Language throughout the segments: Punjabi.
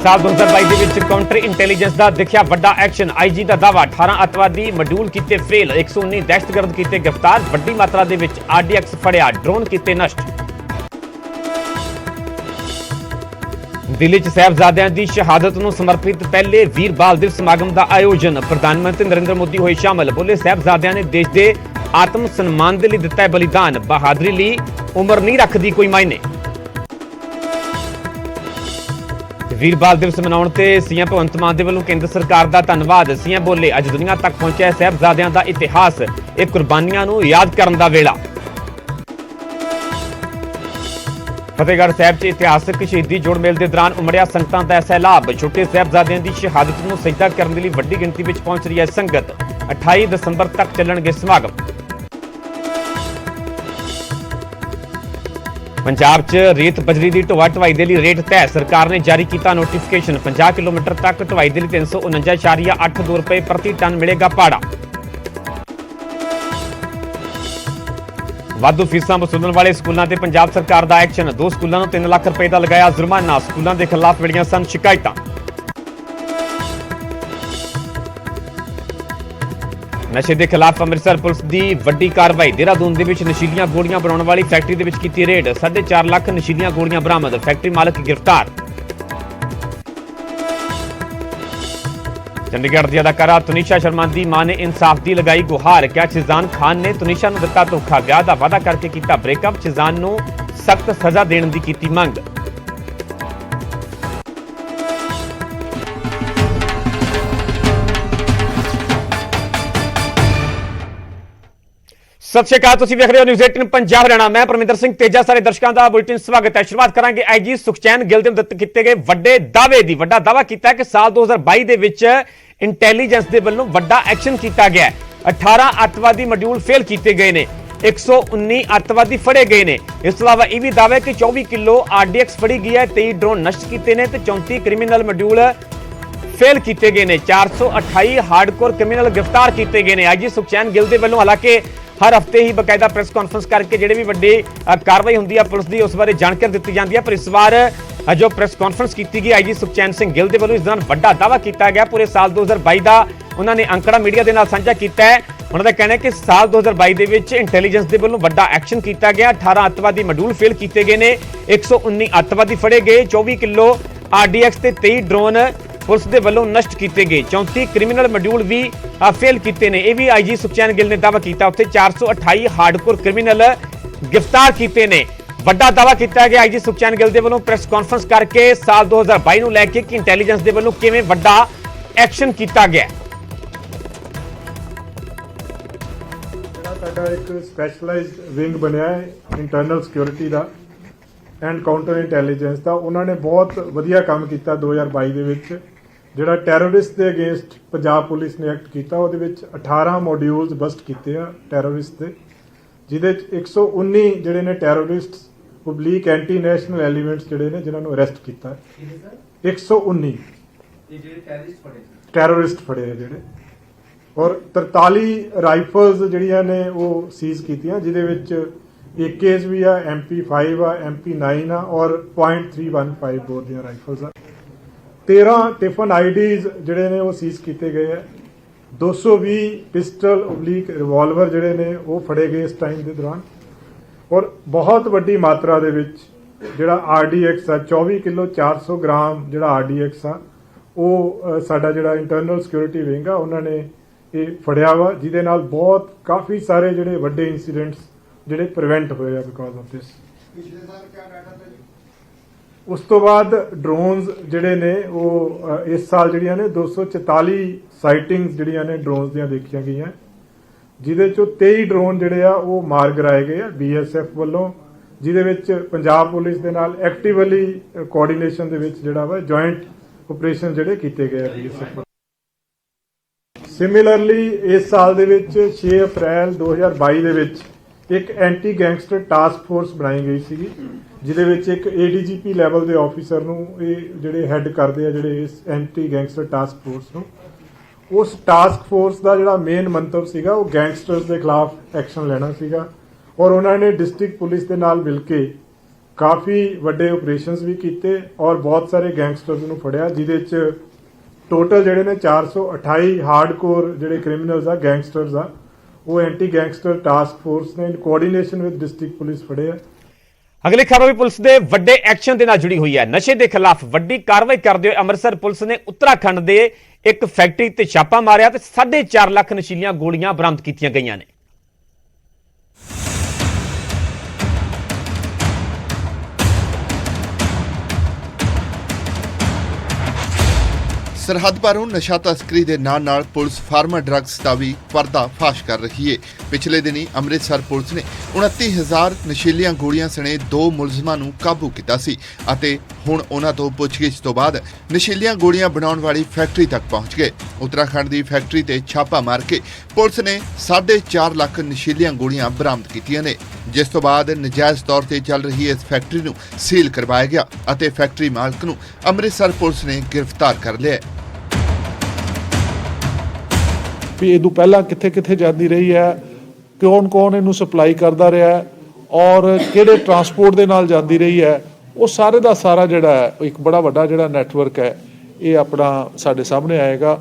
साल 2022 के काउंटर इंटैलीजेंस का दिखा वड्डा एक्शन। IG का दावा 18 अतवादी मॉड्यूल किए फेल, 119 दहशतगर्द किए गिरफ्तार, वड्डी मात्रा के RDX फड़िया, ड्रोन किए नष्ट। दिल्ली च साहिबजादियां की शहादत को समर्पित पहले वीर बाल दिवस समागम का आयोजन। प्रधानमंत्री नरेंद्र मोदी हुए शामिल, बोले साहिबजादियां ने देश के आत्म सम्मान के लिए दिता है बलिदान, बहादुरी लिए उम्र नहीं रखती कोई मायने। वीर बाल दिवस मनाउण ते सीएम भगवंत मान दे वल्लों केंद्र सरकार का धन्नवाद। सीएम बोले अज दुनिया तक पहुंचा साहिबजादियां का इतिहास, एक कुर्बानियां नूं याद करन दा वेला। फतेहगढ़ साहिब च इतिहासक शहीदी जोड़ मेल के दौरान उमड़िया संगतां दा सैलाब। छोटे साहिबजादियां की शहादत नूं सजदा करने के लिए वड्डी गिणती में पहुंच रही है संगत। 28 दसंबर तक चलणगे समागम। पंजाब च रेत बजरी की ढोआ ढवाई के लिए रेट तय, सरकार ने जारी किया नोटिफिकेशन। 50 किलोमीटर तक ढवाई के लिए 349.82 रुपए प्रति टन मिलेगा भाड़ा। वाधू फीसा वसूलण वाले स्कूलों से पंजाब सरकार का एक्शन। 2 स्कूलों को 3 लाख रुपए का लगाया जुर्माना। स्कूलों के खिलाफ मिलियां सन शिकायतां। नशे के खिलाफ अमृतसर पुलिस की वड्डी कार्रवाई। देहरादून के नशीलियां गोलियां बनाने वाली फैक्ट्री के की रेड। 4.5 लाख नशीलियां गोलियां बरामद, फैक्ट्री मालक गिरफ्तार। चंडीगढ़ की अदाकारा तुनिशा शर्मा की मां ने इंसाफ की लगाई गुहार। क्या शिजान खान ने तुनिशा को दिता धोखा, विआह का वादा करके किया ब्रेकअप। शिजान को सख्त सजा देने की मंग। सत श्री अकाल, तुसीं वेख रहे हो न्यूज़ 18 पंजाब हरियाणा। मैं परमिंदर सिंह तेजा, सारे दर्शकों का बुलेटिन स्वागत है। शुरुआत करांगे IG सुखचैन गिल दे किए गए वड्डे दावे दी। वड्डा दावा किया कि साल 2022 दे विच इंटैलीजेंस के वल्लों वड्डा एक्शन किया गया है। 18 अतवादी मॉड्यूल फेल किए गए हैं, 119 अतवादी फड़े गए हैं। इस तो अलावा यह भी दावा है कि 24 किलो RDX फड़ी गई है, 23 ड्रोन नष्ट किए हैं, 34 क्रिमिनल मॉड्यूल फेल किए गए हैं, 428 हार्डकोर क्रिमिनल गिरफ्तार किए गए हैं। IG सुखचैन गिल दे वल्लों हालांकि हर हफ्ते ही बकायदा प्रेस कॉन्फ्रेंस करके जिहड़ी भी वड्डी कार्रवाई होंदी है पुलिस की उस बारे जानकारी दी जाती है, पर इस बार जो प्रेस कॉन्फ्रेंस की गई IG सुखचैन सिंह गिल दे वल्लों इस दौरान वड्डा दावा किया गया। पूरे साल 2022 का उन्होंने अंकड़ा मीडिया के नाल साझा किया है। उन्होंने कहना है कि साल 2022 के विच इंटैलीजेंस के वल्लों वड्डा एक्शन किया गया। 18 अतवादी मॉड्यूल फेल किए गए हैं, 119 अतवादी फड़े गए, 24 किलो RDX ते 23 ड्रोन पुलिस के वलों नष्ट किए गए, 34 क्रिमिनल मॉड्यूल भी फेल किए हैं। यह भी IG सुखचैन गिल ने दावा किया। उत्थे 428 हार्डकोर क्रिमिनल गिरफ्तार किए हैं। वड्डा दावा किया गया IG सुखचैन गिल के वलों प्रेस कॉन्फ्रेंस करके साल 2022 को लैके कि इंटैलीजेंस के वलों किवें वड्डा एक्शन किया गया। एक स्पैशलाइज्ड विंग बनया है इंटरनल सिक्योरिटी का एंड काउंटर इंटैलीजेंस का। उन्होंने बहुत वधिया काम किया 2022 ਦੇ ਵਿੱਚ। ਜਿਹੜਾ ਟੈਰਰਿਸਟ ਦੇ ਅਗੇਂਸਟ ਪੰਜਾਬ ਪੁਲਿਸ ਨੇ ਐਕਟ ਕੀਤਾ ਉਹਦੇ ਵਿੱਚ 18 ਮੋਡਿਊਲਸ ਬਸਟ ਕੀਤੇ ਆ ਟੈਰਰਿਸਟ ਦੇ, ਜਿਹਦੇ ਚ 119 ਜਿਹੜੇ ਨੇ terrorist public anti national elements ਜਿਹੜੇ ਨੇ ਜਿਨ੍ਹਾਂ ਨੂੰ ਅਰੈਸਟ ਕੀਤਾ। 119 ਟੈਰਰਿਸਟ ਫੜੇ ਆ ਜਿਹੜੇ, ਔਰ 43 ਰਾਈਫਲਸ ਜਿਹੜੀਆਂ ਨੇ ਉਹ ਸੀਜ਼ ਕੀਤੀਆਂ, ਜਿਹਦੇ ਵਿੱਚ AKs भी आ, MP5 आ, MP9 आ और .315 बोर ਦੀਆਂ ਰਾਈਫਲਸ ਆ। 13 ਟਿਫਨ IDs ਜਿਹੜੇ ਨੇ ਉਹ ਸੀਜ਼ ਕੀਤੇ ਗਏ ਆ। 220 ਪਿਸਟਲ ਓਬਲੀਕ ਰਿਵਾਲਵਰ ਜਿਹੜੇ ਨੇ ਉਹ ਫੜੇ ਗਏ ਇਸ ਟਾਈਮ ਦੇ ਦੌਰਾਨ, ਔਰ ਬਹੁਤ ਵੱਡੀ ਮਾਤਰਾ ਦੇ ਵਿੱਚ ਜਿਹੜਾ RDX ਆ 24 ਕਿਲੋ 400 ਗ੍ਰਾਮ ਜਿਹੜਾ RDX ਆ ਉਹ ਸਾਡਾ ਜਿਹੜਾ ਇੰਟਰਨਲ ਸਿਕਿਉਰਿਟੀ ਵਿੰਗ ਆ ਉਹਨਾਂ ਨੇ ਇਹ ਫੜਿਆ ਵਾ, ਜਿਹਦੇ ਨਾਲ ਬਹੁਤ ਕਾਫੀ ਸਾਰੇ ਜਿਹੜੇ ਵੱਡੇ ਇਨਸੀਡੈਂਟਸ ਜਿਹੜੇ ਪ੍ਰੀਵੈਂਟ ਹੋਏ ਆ ਬਿਕੋਜ਼ ਆਫ ਦਿਸ। ਪਿਛਲੇ ਸਾਲ ਕੀ ਡਾਟਾ था जी? ਉਸ ਤੋਂ ਬਾਅਦ ਡਰੋਨਸ ਜਿਹੜੇ ਨੇ ਉਹ ਇਸ ਸਾਲ ਜਿਹੜੀਆਂ ਨੇ 244 ਸਾਈਟਿੰਗਸ ਜਿਹੜੀਆਂ ਨੇ ਡਰੋਨਸ ਦੀਆਂ ਦੇਖੀਆਂ ਗਈਆਂ, ਜਿਹਦੇ ਚੋਂ 23 ਡਰੋਨ ਜਿਹੜੇ ਆ ਉਹ ਮਾਰ ਗਿਰਾਏ ਗਏ ਆ BSF ਵੱਲੋਂ, ਜਿਹਦੇ ਵਿੱਚ ਪੰਜਾਬ ਪੁਲਿਸ ਦੇ ਨਾਲ ਐਕਟਿਵਲੀ ਕੋਆਰਡੀਨੇਸ਼ਨ ਦੇ ਵਿੱਚ ਜਿਹੜਾ ਵਾ ਜੁਆਇੰਟ ਆਪਰੇਸ਼ਨ ਜਿਹੜੇ ਕੀਤੇ ਗਏ ਆ BSF। ਸਿਮਿਲਰਲੀ ਇਸ ਸਾਲ ਦੇ ਵਿੱਚ 6 ਅਪ੍ਰੈਲ 2022 ਦੇ ਵਿੱਚ एक एंटी गैंगस्टर टास्क फोर्स बनाई गई सी, ਜਿਹਦੇ ਵਿੱਚ ਇੱਕ ADGP ਲੈਵਲ ਦੇ ਆਫੀਸਰ ਨੂੰ ਇਹ ਜਿਹੜੇ ਹੈੱਡ ਕਰਦੇ ਆ ਜਿਹੜੇ ਇਸ ਐਂਟੀ ਗੈਂਗਸਟਰ ਟਾਸਕ ਫੋਰਸ ਨੂੰ। ਉਸ ਟਾਸਕ ਫੋਰਸ ਦਾ ਜਿਹੜਾ ਮੇਨ ਮੰਤਵ ਸੀਗਾ ਉਹ ਗੈਂਗਸਟਰਸ ਦੇ ਖਿਲਾਫ ਐਕਸ਼ਨ ਲੈਣਾ ਸੀਗਾ, ਔਰ ਉਹਨਾਂ ਨੇ ਡਿਸਟ੍ਰਿਕਟ ਪੁਲਿਸ ਦੇ ਨਾਲ ਮਿਲ ਕੇ ਕਾਫੀ ਵੱਡੇ ਆਪਰੇਸ਼ਨਸ ਵੀ ਕੀਤੇ ਔਰ ਬਹੁਤ ਸਾਰੇ ਗੈਂਗਸਟਰਸ ਨੂੰ ਫੜਿਆ, ਜਿਹਦੇ ਚ ਟੋਟਲ ਜਿਹੜੇ ਨੇ 428 ਹਾਰਡਕੋਰ ਜਿਹੜੇ ਕ੍ਰਿਮੀਨਲਸ ਆ, ਗੈਂਗਸਟਰਸ ਆ, ਉਹ ਐਂਟੀ ਗੈਂਗਸਟਰ ਟਾਸਕ ਫੋਰਸ ਨੇ in coordination with district police ਫੜੇ ਆ। ਅਗਲੀ ਖਬਰ ਵੀ ਪੁਲਿਸ ਦੇ ਵੱਡੇ ਐਕਸ਼ਨ ਦੇ ਨਾਲ ਜੁੜੀ ਹੋਈ ਹੈ। ਨਸ਼ੇ ਦੇ ਖਿਲਾਫ ਵੱਡੀ ਕਾਰਵਾਈ ਕਰਦੇ ਹੋਏ ਅੰਮ੍ਰਿਤਸਰ ਪੁਲਿਸ ਨੇ ਉੱਤਰਾਖੰਡ ਦੇ ਇੱਕ ਫੈਕਟਰੀ ਤੇ ਛਾਪਾ ਮਾਰਿਆ ਤੇ 4.5 ਲੱਖ ਨਸ਼ੀਲੀਆਂ ਗੋਲੀਆਂ ਬਰਾਮਦ ਕੀਤੀਆਂ ਗਈਆਂ ਨੇ। ਸਰਹੱਦ ਪਾਰੋਂ ਨਸ਼ਾ ਤਸਕਰੀ ਦੇ ਨਾਲ ਪੁਲਿਸ ਫਾਰਮਾ ਡਰੱਗਸ ਦਾ ਵੀ ਪਰਦਾ ਫਾਸ਼ ਕਰ ਰਹੀ ਹੈ। ਪਿਛਲੇ ਦਿਨੀ ਅੰਮ੍ਰਿਤਸਰ ਪੁਲਿਸ ਨੇ 29,000 ਨਸ਼ੀਲੀਆਂ ਗੋਲੀਆਂ ਸਣੇ 2 ਮੁਲਜ਼ਮਾਂ ਨੂੰ ਕਾਬੂ ਕੀਤਾ ਸੀ ਅਤੇ ਹੁਣ ਉਹਨਾਂ ਤੋਂ ਪੁੱਛਗਿੱਛ ਤੋਂ ਬਾਅਦ ਨਸ਼ੀਲੀਆਂ ਗੋਲੀਆਂ ਬਣਾਉਣ ਵਾਲੀ ਫੈਕਟਰੀ ਤੱਕ ਪਹੁੰਚ ਗਏ। ਉੱਤਰਾਖੰਡ ਦੀ ਫੈਕਟਰੀ ਤੇ ਛਾਪਾ ਮਾਰ ਕੇ ਪੁਲਿਸ ਨੇ 4.5 ਲੱਖ ਨਸ਼ੀਲੀਆਂ ਗੋਲੀਆਂ ਬਰਾਮਦ ਕੀਤੀਆਂ ਨੇ, ਜਿਸ ਤੋਂ ਬਾਅਦ ਨਜਾਇਜ਼ ਤੌਰ ਤੇ ਚੱਲ ਰਹੀ ਇਸ ਫੈਕਟਰੀ ਨੂੰ ਸੀਲ ਕਰਵਾਇਆ ਗਿਆ ਅਤੇ ਫੈਕਟਰੀ ਮਾਲਕ ਨੂੰ ਅੰਮ੍ਰਿਤਸਰ ਪੁਲਿਸ ਨੇ ਗ੍ਰਿਫਤਾਰ ਕਰ ਲਿਆ। ਵੀ ਇਹ ਤੋਂ ਪਹਿਲਾਂ ਕਿੱਥੇ ਜਾਂਦੀ ਰਹੀ ਹੈ, ਕੌਣ ਇਹਨੂੰ ਸਪਲਾਈ ਕਰਦਾ ਰਿਹਾ ਔਰ ਕਿਹੜੇ ਟਰਾਂਸਪੋਰਟ ਦੇ ਨਾਲ ਜਾਂਦੀ ਰਹੀ ਹੈ, ਉਹ ਸਾਰੇ ਦਾ ਸਾਰਾ ਜਿਹੜਾ ਹੈ ਇੱਕ ਬੜਾ ਵੱਡਾ ਜਿਹੜਾ ਨੈਟਵਰਕ ਹੈ ਇਹ ਆਪਣਾ ਸਾਡੇ ਸਾਹਮਣੇ ਆਏਗਾ।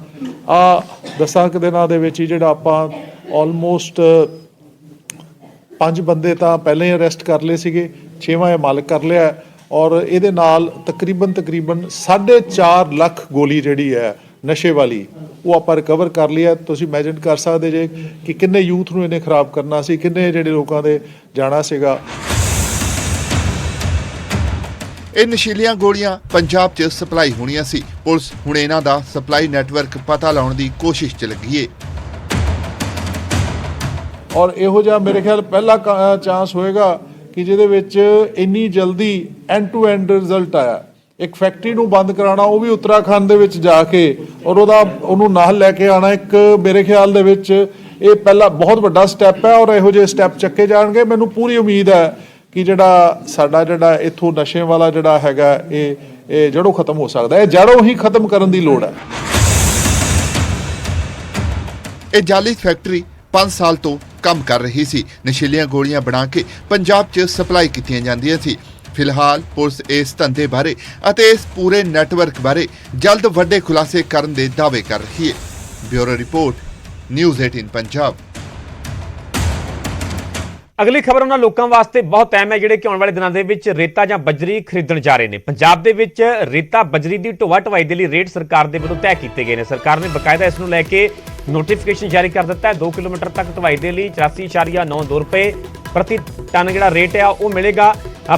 10 ਦਿਨਾਂ ਦੇ ਵਿੱਚ ਹੀ ਜਿਹੜਾ ਆਪਾਂ ਆਲਮੋਸਟ 5 ਬੰਦੇ ਤਾਂ ਪਹਿਲਾਂ ਹੀ ਅਰੈਸਟ ਕਰ ਲਏ ਸੀਗੇ, 6ਵਾਂ ਇਹ ਮਾਲਕ ਕਰ ਲਿਆ ਔਰ ਇਹਦੇ ਨਾਲ ਤਕਰੀਬਨ 4.5 ਲੱਖ ਗੋਲੀ ਜਿਹੜੀ ਹੈ ਨਸ਼ੇ ਵਾਲੀ ਉਹ ਆਪਾਂ ਰਿਕਵਰ ਕਰ ਲਿਆ। ਤੁਸੀਂ ਇਮੇਜਿਨ ਕਰ ਸਕਦੇ ਜੇ ਕਿ ਕਿੰਨੇ ਯੂਥ ਨੂੰ ਇਹਨੇ ਖਰਾਬ ਕਰਨਾ ਸੀ, ਕਿੰਨੇ ਜਿਹੜੇ ਲੋਕਾਂ ਦੇ ਜਾਣਾ ਸੀਗਾ। ਇਹ ਨਸ਼ੀਲੀਆਂ ਗੋਲੀਆਂ ਪੰਜਾਬ 'ਚ ਸਪਲਾਈ ਹੋਣੀਆਂ ਸੀ। ਪੁਲਿਸ ਹੁਣ ਇਹਨਾਂ ਦਾ ਸਪਲਾਈ ਨੈਟਵਰਕ ਪਤਾ ਲਾਉਣ ਦੀ ਕੋਸ਼ਿਸ਼ 'ਚ ਲੱਗੀ ਏ ਔਰ ਇਹੋ ਜਿਹਾ ਮੇਰੇ ਖਿਆਲ ਪਹਿਲਾ ਚਾਂਸ ਹੋਏਗਾ ਕਿ ਜਿਹਦੇ ਵਿੱਚ ਇੰਨੀ ਜਲਦੀ ਐਂਡ ਟੂ ਐਂਡ ਰਿਜ਼ਲਟ ਆਇਆ। ਇੱਕ ਫੈਕਟਰੀ ਨੂੰ ਬੰਦ ਕਰਾਉਣਾ, ਉਹ ਵੀ ਉੱਤਰਾਖੰਡ ਦੇ ਵਿੱਚ ਜਾ ਕੇ ਔਰ ਉਹਨੂੰ ਨਾਲ ਲੈ ਕੇ ਆਉਣਾ, ਇੱਕ ਮੇਰੇ ਖਿਆਲ ਦੇ ਵਿੱਚ ਇਹ ਪਹਿਲਾ ਬਹੁਤ ਵੱਡਾ ਸਟੈਪ ਹੈ ਔਰ ਇਹੋ ਜਿਹੇ ਸਟੈਪ ਚੱਕੇ ਜਾਣਗੇ। ਮੈਨੂੰ ਪੂਰੀ ਉਮੀਦ ਹੈ ਕਿ ਸਾਡਾ ਇੱਥੋਂ ਨਸ਼ੇ ਵਾਲਾ ਜਿਹੜਾ ਹੈਗਾ ਇਹ ਜੜੋਂ ਖਤਮ ਹੋ ਸਕਦਾ ਹੈ। ਜੜੋਂ ਹੀ ਖਤਮ ਕਰਨ ਦੀ ਲੋੜ ਹੈ। ਇਹ ਜਾਲੀ ਫੈਕਟਰੀ 5 ਸਾਲ ਤੋਂ ਕੰਮ ਕਰ ਰਹੀ ਸੀ। ਨਸ਼ੀਲੀਆਂ ਗੋਲੀਆਂ ਬਣਾ ਕੇ ਪੰਜਾਬ 'ਚ ਸਪਲਾਈ ਕੀਤੀਆਂ ਜਾਂਦੀਆਂ ਸੀ। ਫਿਲਹਾਲ ਪੁਲਿਸ ਇਸ ਧੰਦੇ ਬਾਰੇ ਅਤੇ ਇਸ ਪੂਰੇ ਨੈਟਵਰਕ ਬਾਰੇ ਜਲਦ ਵੱਡੇ ਖੁਲਾਸੇ ਕਰਨ ਦੇ ਦਾਅਵੇ ਕਰ ਰਹੀ ਹੈ। Bureau report, news 18 Punjab. ਅਗਲੀ ਖਬਰ ਉਹਨਾਂ ਲੋਕਾਂ ਵਾਸਤੇ ਬਹੁਤ ਅਹਿਮ ਹੈ ਜਿਹੜੇ ਕਿ ਆਉਣ ਵਾਲੇ ਦਿਨਾਂ ਦੇ ਵਿੱਚ ਰੇਤਾ ਜਾਂ ਬਜਰੀ ਖਰੀਦਣ ਜਾ ਰਹੇ ਨੇ। ਪੰਜਾਬ ਦੇ ਵਿੱਚ ਰੇਤਾ ਬਜਰੀ ਦੀ ਢੋਆ ਢਵਾਈ ਦੇ ਲਈ ਰੇਟ ਸਰਕਾਰ ਦੇ ਵੱਲੋਂ ਤੈਅ ਕੀਤੇ ਗਏ ਨੇ। ਸਰਕਾਰ ਨੇ ਬਕਾਇਦਾ ਇਸ ਨੂੰ ਲੈ ਕੇ ਨੋਟੀਫਿਕੇਸ਼ਨ ਜਾਰੀ ਕਰ ਦਿੱਤਾ ਹੈ। 2 ਕਿਲੋਮੀਟਰ ਤੱਕ ਢਵਾਈ ਦੇ ਲਈ 84.92 ਰੁਪਏ ਪ੍ਰਤੀ ਟਨ ਜਿਹੜਾ ਰੇਟ ਹੈ ਉਹ ਮਿਲੇਗਾ।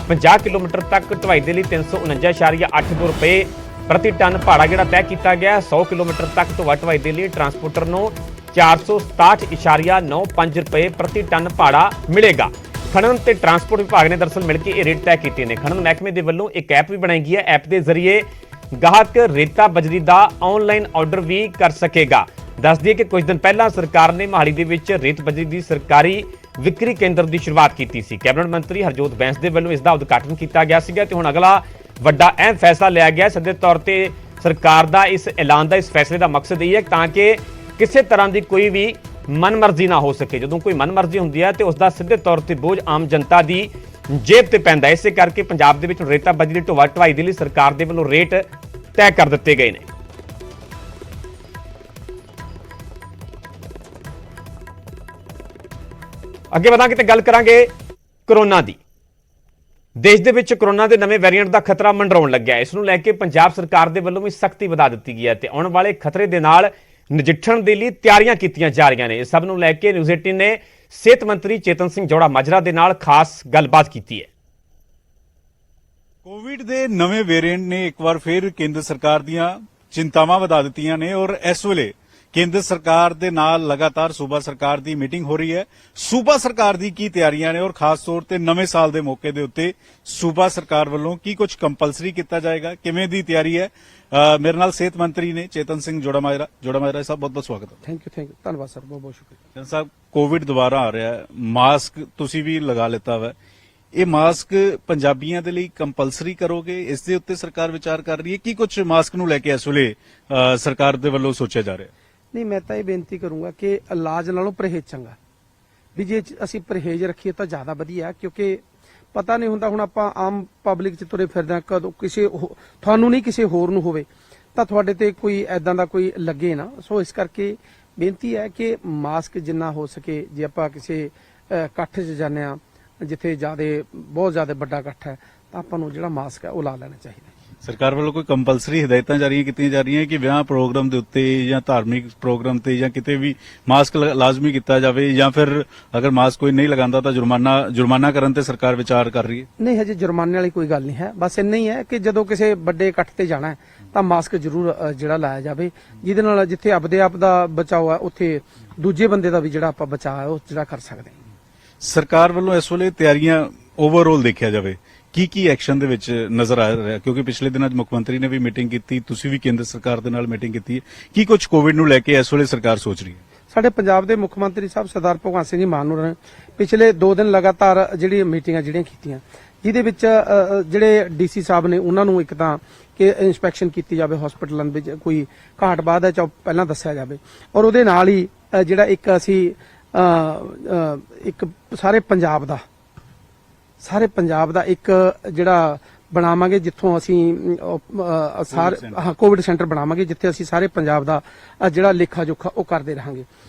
50 ਕਿਲੋਮੀਟਰ ਤੱਕ ਢਵਾਈ ਦੇ ਲਈ 349.82 ਰੁਪਏ ਪ੍ਰਤੀ ਟਨ ਭਾੜਾ ਜਿਹੜਾ ਤੈਅ ਕੀਤਾ ਗਿਆ। 100 ਕਿਲੋਮੀਟਰ ਤੱਕ ਢੋਆ ਢਵਾਈ ਦੇ ਲਈ ਟਰਾਂਸਪੋਰਟਰ ਨੂੰ 467.95 ਰੁਪਏ ਪ੍ਰਤੀ ਟਨ ਭਾੜਾ ਮਿਲੇਗਾ। ਖਣਨ ਤੇ ਟਰਾਂਸਪੋਰਟ ਵਿਭਾਗ ਨੇ ਦਰਅਸਲ ਮਿਲ ਕੇ ਇਹ ਰੇਟ ਤੈਅ ਕੀਤੇ ਨੇ। ਖਣਨ ਮਹਿਕਮੇ ਦੇ ਵੱਲੋਂ ਇੱਕ ਐਪ ਵੀ ਬਣਾਈ ਗਈ ਹੈ। ਐਪ ਦੇ ਜ਼ਰੀਏ ਗਾਹਕ ਰੇਤਾ ਬਜਰੀ ਦਾ ਆਨਲਾਈਨ ਆਰਡਰ ਵੀ ਕਰ ਸਕੇਗਾ। ਦੱਸ ਦਈਏ ਕਿ ਕੁਝ ਦਿਨ ਪਹਿਲਾਂ ਸਰਕਾਰ ਨੇ ਮੋਹਾਲੀ ਦੇ ਵਿੱਚ ਰੇਤ ਬਜਰੀ ਦੀ ਸਰਕਾਰੀ ਵਿਕਰੀ ਕੇਂਦਰ ਦੀ ਸ਼ੁਰੂਆਤ ਕੀਤੀ ਸੀ। ਕੈਬਨਿਟ ਮੰਤਰੀ ਹਰਜੋਤ ਬੈਂਸ ਦੇ ਵੱਲੋਂ ਇਸ ਦਾ ਉਦਘਾਟਨ ਕੀਤਾ ਗਿਆ ਸੀਗਾ ਤੇ ਹੁਣ ਅਗਲਾ ਵੱਡਾ ਅਹਿਮ ਫੈਸਲਾ ਲਿਆ ਗਿਆ। ਸਿੱਧੇ ਤੌਰ ਤੇ ਸਰਕਾਰ ਦਾ ਇਸ ਐਲਾਨ ਦਾ, ਇਸ ਫੈਸਲੇ ਦਾ ਮਕਸਦ ਇਹ ਹੈ ਤਾਂ ਕਿ ਕਿਸੇ ਤਰ੍ਹਾਂ ਦੀ ਕੋਈ ਵੀ ਮਨਮਰਜ਼ੀ ਨਾ ਹੋ ਸਕੇ। ਜਦੋਂ ਕੋਈ ਮਨਮਰਜ਼ੀ ਹੁੰਦੀ ਹੈ ਤੇ ਉਸ ਦਾ ਸਿੱਧੇ ਤੌਰ ਤੇ ਬੋਝ ਆਮ ਜਨਤਾ ਦੀ ਜੇਬ ਤੇ ਪੈਂਦਾ। ਇਸੇ ਕਰਕੇ ਪੰਜਾਬ ਦੇ ਵਿੱਚ ਰੇਤਾ ਬਜਰੀ ਦੀ ਢੋਆ ਢਵਾਈ ਦੇ ਲਈ ਸਰਕਾਰ ਦੇ ਵੱਲੋਂ ਰੇਟ ਤੈਅ ਕਰ ਦਿੱਤੇ ਗਏ ਨੇ। ਅੱਗੇ ਵਧਾਂਗੇ ਤੇ ਗੱਲ ਕਰਾਂਗੇ ਕੋਰੋਨਾ ਦੀ। ਦੇਸ਼ ਦੇ ਵਿੱਚ ਕੋਰੋਨਾ ਦੇ ਨਵੇਂ ਵੇਰੀਐਂਟ ਦਾ ਖਤਰਾ ਮੰਡਰਾਉਣ ਲੱਗਿਆ। ਇਸ ਨੂੰ ਲੈ ਕੇ ਪੰਜਾਬ ਸਰਕਾਰ ਦੇ ਵੱਲੋਂ ਵੀ ਸਖਤੀ ਵਧਾ ਦਿੱਤੀ ਗਈ ਹੈ ਤੇ ਆਉਣ ਵਾਲੇ ਖਤਰੇ ਦੇ ਨਾਲ ਨਜਿੱਠਣ ਦੇ ਲਈ ਤਿਆਰੀਆਂ ਕੀਤੀਆਂ ਜਾ ਰਹੀਆਂ ਨੇ। ਇਸ ਸਭ ਨੂੰ ਲੈ ਕੇ ਨਿਊਜ਼ 18 ਨੇ ਸਿਹਤ ਮੰਤਰੀ ਚੇਤਨ ਸਿੰਘ ਜੋੜਾ ਮਾਜਰਾ ਦੇ ਨਾਲ ਖਾਸ ਗੱਲਬਾਤ ਕੀਤੀ ਹੈ। ਕੋਵਿਡ ਦੇ ਨਵੇਂ ਵੇਰੀਐਂਟ ਨੇ ਇੱਕ ਵਾਰ ਫਿਰ ਕੇਂਦਰ ਸਰਕਾਰ ਦੀਆਂ ਚਿੰਤਾਵਾਂ ਵਧਾ ਦਿੱਤੀਆਂ ਨੇ ਔਰ ਇਸ ਵੇਲੇ ਕੇਂਦਰ ਸਰਕਾਰ ਦੇ ਨਾਲ ਲਗਾਤਾਰ ਸੂਬਾ ਸਰਕਾਰ ਦੀ ਮੀਟਿੰਗ ਹੋ ਰਹੀ ਹੈ। ਸੂਬਾ ਸਰਕਾਰ ਦੀ ਕੀ ਤਿਆਰੀਆਂ ਨੇ ਔਰ ਖਾਸ ਤੌਰ ਤੇ ਨਵੇਂ ਸਾਲ ਦੇ ਮੌਕੇ ਦੇ ਉੱਤੇ ਸੂਬਾ ਸਰਕਾਰ ਵੱਲੋਂ ਕੀ ਕੁਝ ਕੰਪਲਸਰੀ ਕੀਤਾ ਜਾਏਗਾ, ਕਿਵੇਂ ਦੀ ਤਿਆਰੀ ਹੈ। ਮੇਰੇ ਨਾਲ ਸਿਹਤ ਮੰਤਰੀ ਨੇ ਚੇਤਨ ਸਿੰਘ ਜੋੜਾ ਮਾਜਰਾ ਸਾਹਿਬ, ਬਹੁਤ ਬਹੁਤ ਸਵਾਗਤ ਹੈ। ਥੈਂਕ ਯੂ ਧੰਨਵਾਦ ਸਰ, ਬਹੁਤ ਬਹੁਤ ਸ਼ੁਕਰੀਆ। ਚੇਤਨ ਸਾਹਿਬ, ਕੋਵਿਡ ਦੁਬਾਰਾ ਆ ਰਿਹਾ ਹੈ, ਮਾਸਕ ਤੁਸੀਂ ਵੀ ਲਗਾ ਲਿੱਤਾ ਵਾ, ਇਹ ਮਾਸਕ ਪੰਜਾਬੀਆਂ ਦੇ ਲਈ ਕੰਪਲਸਰੀ ਕਰੋਗੇ? ਇਸ ਦੇ ਉੱਤੇ ਸਰਕਾਰ ਵਿਚਾਰ ਕਰ ਰਹੀ ਹੈ। ਕੀ ਕੁਝ ਮਾਸਕ ਨੂੰ ਲੈ ਕੇ ਇਸ ਵੇਲੇ ਸਰਕਾਰ ਦੇ ਵੱਲੋਂ ਸੋਚਿਆ ਜਾ ਰਿਹਾ? ਨਹੀਂ, ਮੈਂ ਤਾਂ ਇਹ ਬੇਨਤੀ ਕਰੂੰਗਾ ਕਿ ਇਲਾਜ ਨਾਲੋਂ ਪਰਹੇਜ਼ ਚੰਗਾ ਵੀ ਜੇ ਅਸੀਂ ਪਰਹੇਜ਼ ਰੱਖੀਏ ਤਾਂ ਜ਼ਿਆਦਾ ਵਧੀਆ, ਕਿਉਂਕਿ ਪਤਾ ਨਹੀਂ ਹੁੰਦਾ। ਹੁਣ ਆਪਾਂ ਆਮ ਪਬਲਿਕ 'ਚ ਤੁਰੇ ਫਿਰਦੇ ਹਾਂ, ਕਦੋਂ ਕਿਸੇ ਤੁਹਾਨੂੰ ਨਹੀਂ ਕਿਸੇ ਹੋਰ ਨੂੰ ਹੋਵੇ ਤਾਂ ਤੁਹਾਡੇ ਤੇ ਕੋਈ ਐਦਾਂ ਦਾ ਕੋਈ ਲੱਗੇ ਨਾ। ਸੋ ਇਸ ਕਰਕੇ ਬੇਨਤੀ ਹੈ ਕਿ ਮਾਸਕ ਜਿੰਨਾ ਹੋ ਸਕੇ, ਜੇ ਆਪਾਂ ਕਿਸੇ ਇਕੱਠ 'ਚ ਜਾਂਦੇ ਆ ਜਿੱਥੇ ਬਹੁਤ ਜ਼ਿਆਦਾ ਵੱਡਾ ਇਕੱਠ ਹੈ ਤਾਂ ਆਪਾਂ ਨੂੰ ਜਿਹੜਾ ਮਾਸਕ ਹੈ ਉਹ ਲਾ ਲੈਣਾ ਚਾਹੀਦਾ। ਸਰਕਾਰ ਵੱਲੋਂ ਕੋਈ ਕੰਪਲਸਰੀ ਹਦਾਇਤਾਂ ਜਾਰੀ ਕੀਤੀਆਂ ਜਾ ਰਹੀਆਂ ਕਿ ਵਿਆਹ ਪ੍ਰੋਗਰਾਮ ਦੇ ਉੱਤੇ ਜਾਂ ਧਾਰਮਿਕ ਪ੍ਰੋਗਰਾਮ ਤੇ ਜਾਂ ਕਿਤੇ ਵੀ ਮਾਸਕ ਲਾਜ਼ਮੀ ਕੀਤਾ ਜਾਵੇ, ਜਾਂ ਫਿਰ ਅਗਰ ਮਾਸਕ ਕੋਈ ਨਹੀਂ ਲਗਾਉਂਦਾ ਤਾਂ ਜੁਰਮਾਨਾ ਕਰਨ ਤੇ ਸਰਕਾਰ ਵਿਚਾਰ ਕਰ ਰਹੀ ਹੈ? ਨਹੀਂ, ਹਜੇ ਜੁਰਮਾਨੇ ਵਾਲੀ ਕੋਈ ਗੱਲ ਨਹੀਂ ਹੈ। ਬਸ ਇੰਨਾ ਹੀ ਹੈ ਕਿ ਜਦੋਂ ਕਿਸੇ ਵੱਡੇ ਇਕੱਠ ਤੇ ਜਾਣਾ ਹੈ ਤਾਂ ਮਾਸਕ ਜ਼ਰੂਰ ਜਿਹੜਾ ਲਾਇਆ ਜਾਵੇ, ਜਿਹਦੇ ਨਾਲ ਜਿੱਥੇ ਆਪਦੇ ਆਪ ਦਾ ਬਚਾਓ ਹੈ ਉੱਥੇ ਦੂਜੇ ਬੰਦੇ ਦਾ ਵੀ ਜਿਹੜਾ ਆਪਾਂ ਬਚਾਅ ਹੈ ਉਹ ਜਿਹੜਾ ਕਰ ਸਕਦੇ ਹਾਂ। ਸਰਕਾਰ ਵੱਲੋਂ ਇਸ ਵੇਲੇ ਤਿਆਰੀਆਂ ਓਵਰਆਲ ਦੇਖਿਆ ਜਾਵੇ ਕੀ ਐਕਸ਼ਨ ਦੇ ਵਿੱਚ ਨਜ਼ਰ ਆ ਰਿਹਾ, ਕਿਉਂਕਿ ਪਿਛਲੇ ਦਿਨਾਂ 'ਚ ਮੁੱਖ ਮੰਤਰੀ ਨੇ ਵੀ ਮੀਟਿੰਗ ਕੀਤੀ, ਤੁਸੀਂ ਵੀ ਕੇਂਦਰ ਸਰਕਾਰ ਦੇ ਨਾਲ ਮੀਟਿੰਗ ਕੀਤੀ ਹੈ, ਕੀ ਕੁਝ ਕੋਵਿਡ ਨੂੰ ਲੈ ਕੇ ਇਸ ਵੇਲੇ ਸਰਕਾਰ ਸੋਚ ਰਹੀ ਹੈ? ਸਾਡੇ ਪੰਜਾਬ ਦੇ ਮੁੱਖ ਮੰਤਰੀ ਸਾਹਿਬ ਸਰਦਾਰ ਭਗਵੰਤ ਸਿੰਘ ਜੀ ਮਾਨ ਹੋਰਾਂ ਨੇ ਪਿਛਲੇ 2 ਦਿਨ ਲਗਾਤਾਰ ਜਿਹੜੀ ਮੀਟਿੰਗਾਂ ਜਿਹੜੀਆਂ ਕੀਤੀਆਂ, ਜਿਹਦੇ ਵਿੱਚ ਜਿਹੜੇ ਡੀਸੀ ਸਾਹਿਬ ਨੇ ਉਹਨਾਂ ਨੂੰ ਇੱਕ ਤਾਂ ਕਿ ਇਨਸਪੈਕਸ਼ਨ ਕੀਤੀ ਜਾਵੇ ਹਸਪੀਟਲਾਂ ਵਿੱਚ, ਕੋਈ ਘਾਟ ਬਾਅਦ ਹੈ ਚਾਹ ਪਹਿਲਾਂ ਦੱਸਿਆ ਜਾਵੇ, ਔਰ ਉਹਦੇ ਨਾਲ ਹੀ ਜਿਹੜਾ ਇੱਕ ਅਸੀਂ ਇੱਕ ਸਾਰੇ ਪੰਜਾਬ ਦਾ ਇੱਕ ਜਿਹੜਾ ਬਣਾਵਾਂਗੇ, ਜਿੱਥੋਂ ਅਸੀਂ ਕੋਵਿਡ ਸੈਂਟਰ ਬਣਾਵਾਂਗੇ, ਜਿੱਥੇ ਅਸੀਂ ਸਾਰੇ ਪੰਜਾਬ ਦਾ ਜਿਹੜਾ ਲੇਖਾ ਜੋਖਾ ਉਹ ਕਰਦੇ ਰਹਾਂਗੇ।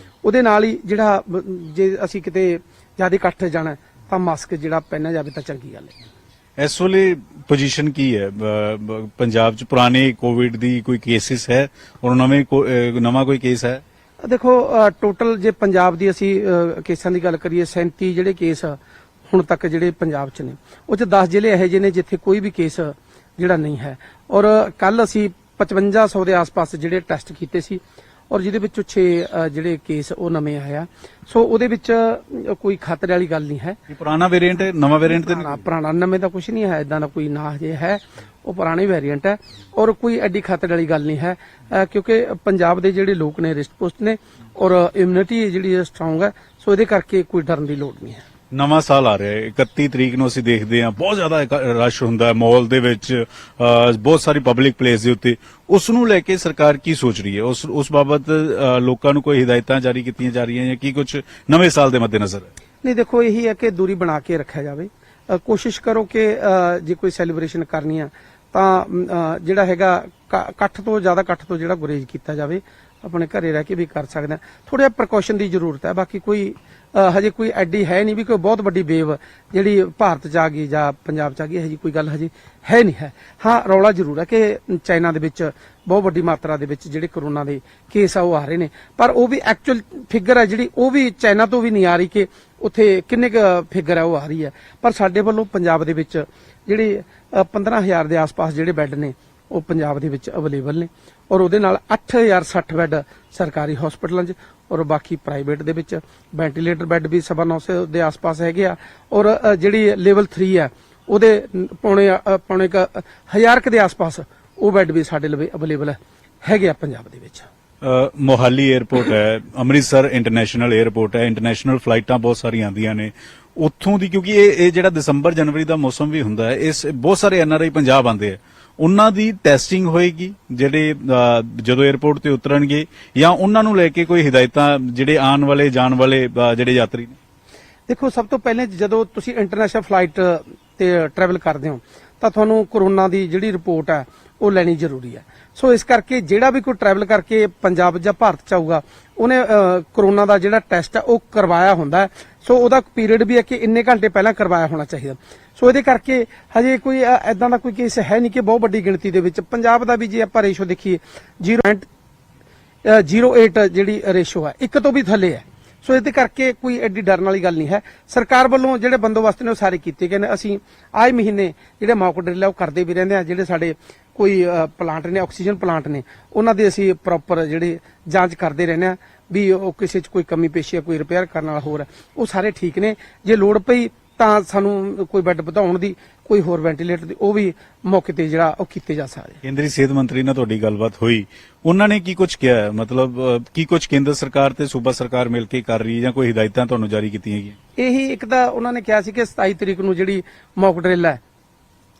ਉਹਦੇ ਨਾਲ ਹੀ ਜਿਹੜਾ ਜੇ ਅਸੀਂ ਕਿਤੇ ਜ਼ਿਆਦਾ ਇਕੱਠ ਜਾਣਾ ਤਾਂ ਮਾਸਕ ਜਿਹੜਾ ਪਹਿਨਿਆ ਜਾਵੇ ਤਾਂ ਚੰਗੀ ਗੱਲ ਹੈ। ਇਸ ਵੇਲੇ ਪੋਜੀਸ਼ਨ ਕੀ ਹੈ ਪੰਜਾਬ 'ਚ? ਪੁਰਾਣੇ ਕੋਵਿਡ ਦੀ ਕੋਈ ਕੇਸਿਸ ਹੈ ਔਰ ਨਵਾਂ ਕੋਈ ਕੇਸ ਹੈ? ਦੇਖੋ, ਟੋਟਲ ਜੇ ਪੰਜਾਬ ਦੀ ਅਸੀਂ ਕੇਸਾਂ ਦੀ ਗੱਲ ਕਰੀਏ, 37 ਜਿਹੜੇ ਕੇਸ ਹੁਣ ਤੱਕ ਜਿਹੜੇ ਪੰਜਾਬ 'ਚ ਨੇ, ਉਹ 'ਚ 10 ਜ਼ਿਲ੍ਹੇ ਇਹੋ ਜਿਹੇ ਨੇ ਜਿੱਥੇ ਕੋਈ ਵੀ ਕੇਸ ਜਿਹੜਾ ਨਹੀਂ ਹੈ। ਔਰ ਕੱਲ ਅਸੀਂ 5500 ਦੇ ਆਸ-ਪਾਸ ਜਿਹੜੇ ਟੈਸਟ ਕੀਤੇ ਸੀ, ਔਰ ਜਿਹਦੇ ਵਿੱਚੋਂ 6 ਜਿਹੜੇ ਕੇਸ ਉਹ ਨਵੇਂ ਆਏ ਆ। ਸੋ ਉਹਦੇ ਵਿੱਚ ਕੋਈ ਖਤਰੇ ਵਾਲੀ ਗੱਲ ਨਹੀਂ ਹੈ। ਇਹ ਪੁਰਾਣਾ ਵੇਰੀਐਂਟ ਹੈ, ਨਵਾਂ ਵੇਰੀਐਂਟ ਤੇ ਨਹੀਂ? ਪੁਰਾਣਾ ਨਵੇਂ ਦਾ ਕੁਝ ਨਹੀਂ ਹੈ, ਇਦਾਂ ਦਾ ਕੋਈ ਨਾ ਹਜੇ ਹੈ, ਉਹ ਪੁਰਾਣੀ ਵੇਰੀਐਂਟ ਹੈ ਔਰ ਕੋਈ ਐਡੀ ਖਤਰੇ ਵਾਲੀ ਗੱਲ ਨਹੀਂ ਹੈ, ਕਿਉਂਕਿ ਪੰਜਾਬ ਦੇ ਜਿਹੜੇ ਲੋਕ ਨੇ ਰਿਸਟ ਪੁਸ਼ਟ ਨੇ ਔਰ ਇਮਿਊਨਿਟੀ ਜਿਹੜੀ ਸਟਰੋਂਗ ਹੈ। ਸੋ ਇਹਦੇ ਕਰਕੇ ਕੋਈ ਡਰਨ ਦੀ ਲੋੜ ਨਹੀਂ ਹੈ। ਨਵਾਂ ਸਾਲ ਆ ਰਿਹਾ ਹੈ, 31 ਤਰੀਕ ਨੂੰ ਅਸੀਂ ਦੇਖਦੇ ਹਾਂ ਬਹੁਤ ਜ਼ਿਆਦਾ ਰਸ਼ ਹੁੰਦਾ ਹੈ ਮਾਲ ਦੇ ਵਿੱਚ, ਬਹੁਤ ਸਾਰੀ ਪਬਲਿਕ ਪਲੇਸ ਦੇ ਉੱਤੇ। ਉਸ ਨੂੰ ਲੈ ਕੇ ਸਰਕਾਰ ਕੀ ਸੋਚ ਰਹੀ ਹੈ? ਉਸ ਬਾਬਤ ਲੋਕਾਂ ਨੂੰ ਕੋਈ ਹਦਾਇਤਾਂ ਜਾਰੀ ਕੀਤੀਆਂ ਜਾ ਰਹੀਆਂ ਜਾਂ ਕੀ ਕੁਝ ਨਵੇਂ ਸਾਲ ਦੇ ਮੱਦੇਨਜ਼ਰ ਹੈ? ਨਹੀਂ, ਦੇਖੋ, ਇਹੀ ਹੈ ਕਿ ਦੂਰੀ ਬਣਾ ਕੇ ਰੱਖਿਆ ਜਾਵੇ। ਕੋਸ਼ਿਸ਼ ਕਰੋ ਕਿ ਜੇ ਕੋਈ ਸੈਲੀਬ੍ਰੇਸ਼ਨ ਕਰਨੀ ਆ ਤਾਂ ਜਿਹੜਾ ਹੈਗਾ ਇਕੱਠ ਤੋਂ ਜਿਹੜਾ ਗੁਰੇਜ਼ ਕੀਤਾ ਜਾਵੇ। ਆਪਣੇ ਘਰੇ ਰਹਿ ਕੇ ਵੀ ਕਰ ਸਕਦੇ ਹਾਂ। ਥੋੜਾ ਪ੍ਰੀਕਾਸ਼ਨ ਦੀ ਜ਼ਰੂਰਤ ਹੈ, ਬਾਕੀ ਕੋਈ ਹਜੇ ਕੋਈ ਐਡੀ ਹੈ ਨਹੀਂ ਵੀ ਕੋਈ ਬਹੁਤ ਵੱਡੀ ਵੇਵ ਜਿਹੜੀ ਭਾਰਤ 'ਚ ਆ ਗਈ ਜਾਂ ਪੰਜਾਬ 'ਚ ਆ ਗਈ, ਹਜੇ ਕੋਈ ਗੱਲ ਹਜੇ ਹੈ ਨਹੀਂ ਹੈ। ਹਾਂ, ਰੌਲਾ ਜ਼ਰੂਰ ਹੈ ਕਿ ਚਾਈਨਾ ਦੇ ਵਿੱਚ ਬਹੁਤ ਵੱਡੀ ਮਾਤਰਾ ਦੇ ਵਿੱਚ ਜਿਹੜੇ ਕਰੋਨਾ ਦੇ ਕੇਸ ਆ ਉਹ ਆ ਰਹੇ ਨੇ, ਪਰ ਉਹ ਵੀ ਐਕਚੁਅਲ ਫਿਗਰ ਹੈ ਜਿਹੜੀ ਉਹ ਵੀ ਚਾਈਨਾ ਤੋਂ ਵੀ ਨਹੀਂ ਆ ਰਹੀ ਕਿ ਉੱਥੇ ਕਿੰਨੇ ਕੁ ਫਿਗਰ ਹੈ ਉਹ ਆ ਰਹੀ ਹੈ। ਪਰ ਸਾਡੇ ਵੱਲੋਂ ਪੰਜਾਬ ਦੇ ਵਿੱਚ ਜਿਹੜੇ 15000 ਦੇ ਆਸ-ਪਾਸ ਜਿਹੜੇ ਬੈੱਡ ਨੇ ਉਹ ਪੰਜਾਬ ਦੇ ਵਿੱਚ ਅਵੇਲੇਬਲ ਨੇ, ਔਰ ਉਹਦੇ ਨਾਲ 8060 ਬੈੱਡ ਸਰਕਾਰੀ ਹਸਪੀਟਲਾਂ 'ਚ ਔਰ ਬਾਕੀ ਪ੍ਰਾਈਵੇਟ ਦੇ ਵਿੱਚ ਵੈਂਟੀਲੇਟਰ ਬੈੱਡ ਵੀ 950 ਦੇ ਆਸ-ਪਾਸ ਹੈਗੇ ਆ, ਔਰ ਜਿਹੜੀ ਲੈਵਲ 3 ਹੈ ਉਹਦੇ ਪੌਣੇ 1000 ਦੇ ਆਸ-ਪਾਸ ਉਹ ਬੈੱਡ ਵੀ ਸਾਡੇ ਲਈ ਅਵੇਲੇਬਲ ਹੈਗੇ ਆ ਪੰਜਾਬ ਦੇ ਵਿੱਚ। ਮੋਹਾਲੀ 에ਅਰਪੋਰਟ ਹੈ, ਅੰਮ੍ਰਿਤਸਰ ਇੰਟਰਨੈਸ਼ਨਲ 에ਅਰਪੋਰਟ ਹੈ, ਇੰਟਰਨੈਸ਼ਨਲ ਫਲਾਈਟਾਂ ਬਹੁਤ ਸਾਰੀਆਂ ਆਉਂਦੀਆਂ ਨੇ ਉੱਥੋਂ ਦੀ, ਕਿਉਂਕਿ ਇਹ ਜਿਹੜਾ ਦਸੰਬਰ ਜਨਵਰੀ ਦਾ ਮੌਸਮ ਵੀ ਹੁੰਦਾ ਹੈ, ਇਸ ਬਹੁਤ ਸਾਰੇ ਐਨਆਰਆਈ ਪੰਜਾਬ ਆਉਂਦੇ ਆ, ਉਹਨਾਂ ਦੀ ਟੈਸਟਿੰਗ ਹੋਏਗੀ ਜਿਹੜੇ ਜਦੋਂ 에ਅਰਪੋਰਟ ਤੇ ਉਤਰਨਗੇ, ਜਾਂ ਉਹਨਾਂ ਨੂੰ ਲੈ ਕੇ ਕੋਈ ਹਦਾਇਤਾਂ ਜਿਹੜੇ ਆਉਣ ਵਾਲੇ ਜਾਣ ਵਾਲੇ ਜਿਹੜੇ ਯਾਤਰੀ ਨੇ? ਦੇਖੋ, ਸਭ ਤੋਂ ਪਹਿਲੇ ਜਦੋਂ ਤੁਸੀਂ ਇੰਟਰਨੈਸ਼ਨਲ ਫਲਾਈਟ ਤੇ ਟਰੈਵਲ ਕਰਦੇ ਹੋ ਤਾਂ ਤੁਹਾਨੂੰ ਕੋਰੋਨਾ ਦੀ ਜਿਹੜੀ ਰਿਪੋਰਟ ਹੈ ਉਹ ਲੈਣੀ ਜ਼ਰੂਰੀ ਹੈ। ਸੋ ਇਸ ਕਰਕੇ ਜਿਹੜਾ ਵੀ ਕੋਈ ਟਰੈਵਲ ਕਰਕੇ ਪੰਜਾਬ ਜਾਂ ਭਾਰਤ ਚ ਆਊਗਾ ਉਹਨੇ ਕੋਰੋਨਾ ਦਾ ਜਿਹੜਾ ਟੈਸਟ ਹੈ ਉਹ ਕਰਵਾਇਆ ਹੁੰਦਾ ਹੈ। ਸੋ ਉਹਦਾ ਪੀਰੀਅਡ ਵੀ ਹੈ ਕਿ ਇੰਨੇ ਘੰਟੇ ਪਹਿਲਾਂ ਕਰਵਾਇਆ ਹੋਣਾ ਚਾਹੀਦਾ। ਸੋ ਇਹਦੇ ਕਰਕੇ ਹਜੇ ਕੋਈ ਐਦਾਂ ਦਾ ਕੋਈ ਕੇਸ ਹੈ ਨਹੀਂ ਕਿ ਬਹੁਤ ਵੱਡੀ ਗਿਣਤੀ ਦੇ ਵਿੱਚ ਪੰਜਾਬ ਦਾ ਵੀ ਜੇ ਆਪਾਂ ਰੇਸ਼ੋ ਦੇਖੀਏ 0.08 ਜਿਹੜੀ ਰੇਸ਼ੋ ਹੈ, 1 ਤੋਂ ਵੀ ਥੱਲੇ ਹੈ। ਸੋ ਇਹਦੇ ਕਰਕੇ ਕੋਈ ਐਡੀ ਡਰਨ ਵਾਲੀ ਗੱਲ ਨਹੀਂ ਹੈ। ਸਰਕਾਰ ਵੱਲੋਂ ਜਿਹੜੇ ਬੰਦੋਬਸਤ ਨੇ ਉਹ ਸਾਰੇ ਕੀਤੇ ਗਏ ਨੇ। ਅਸੀਂ ਆਏ ਮਹੀਨੇ ਜਿਹੜੇ ਮੌਕ ਡਰਿਲ ਉਹ ਕਰਦੇ ਵੀ ਰਹਿੰਦੇ ਆ। ਜਿਹੜੇ ਸਾਡੇ ਕੋਈ ਪਲਾਂਟ ਨੇ, ਆਕਸੀਜਨ ਪਲਾਂਟ ਨੇ, ਉਹਨਾਂ ਦੀ ਅਸੀਂ ਪ੍ਰੋਪਰ ਜਿਹੜੇ ਜਾਂਚ ਕਰਦੇ ਰਹਿੰਦੇ ਆ ਵੀ ਉਹ ਕਿਸੇ 'ਚ ਕੋਈ ਕਮੀ ਪੇਸ਼ੀ ਹੈ, ਕੋਈ ਰਿਪੇਅਰ ਕਰਨ ਵਾਲਾ ਹੋਰ ਹੈ, ਉਹ ਸਾਰੇ ਠੀਕ ਨੇ। ਜੇ ਲੋੜ ਪਈ ਤਾਂ ਸਾਨੂੰ ਕੋਈ ਬੈੱਡ ਵਧਾਉਣ ਦੀ, ਕੋਈ ਹੋਰ ਵੈਂਟੀਲੇਟਰ ਦੀ, ਉਹ ਵੀ ਮੌਕੇ ਤੇ ਜਿਹੜਾ ਉਹ ਕੀਤੇ ਜਾ ਸਕਦੇ। ਕੇਂਦਰੀ ਸਿਹਤ ਮੰਤਰੀ ਨਾਲ ਤੁਹਾਡੀ ਗੱਲਬਾਤ ਹੋਈ, ਉਹਨਾਂ ਨੇ ਕੀ ਕੁਝ ਕਿਹਾ? ਮਤਲਬ ਕੀ ਕੁਝ ਕੇਂਦਰ ਸਰਕਾਰ ਤੇ ਸੂਬਾ ਸਰਕਾਰ ਮਿਲ ਕੇ ਕਰ ਰਹੀ ਹੈ ਜਾਂ ਕੋਈ ਹਦਾਇਤਾਂ ਤੁਹਾਨੂੰ ਜਾਰੀ ਕੀਤੀਆਂ ਗਈਆਂ? ਇਹੀ ਇੱਕ ਤਾਂ ਉਹਨਾਂ ਨੇ ਕਿਹਾ ਸੀ ਕਿ 27 ਤਰੀਕ ਨੂੰ ਜਿਹੜੀ ਮੌਕ ਡਰਿਲ ਹੈ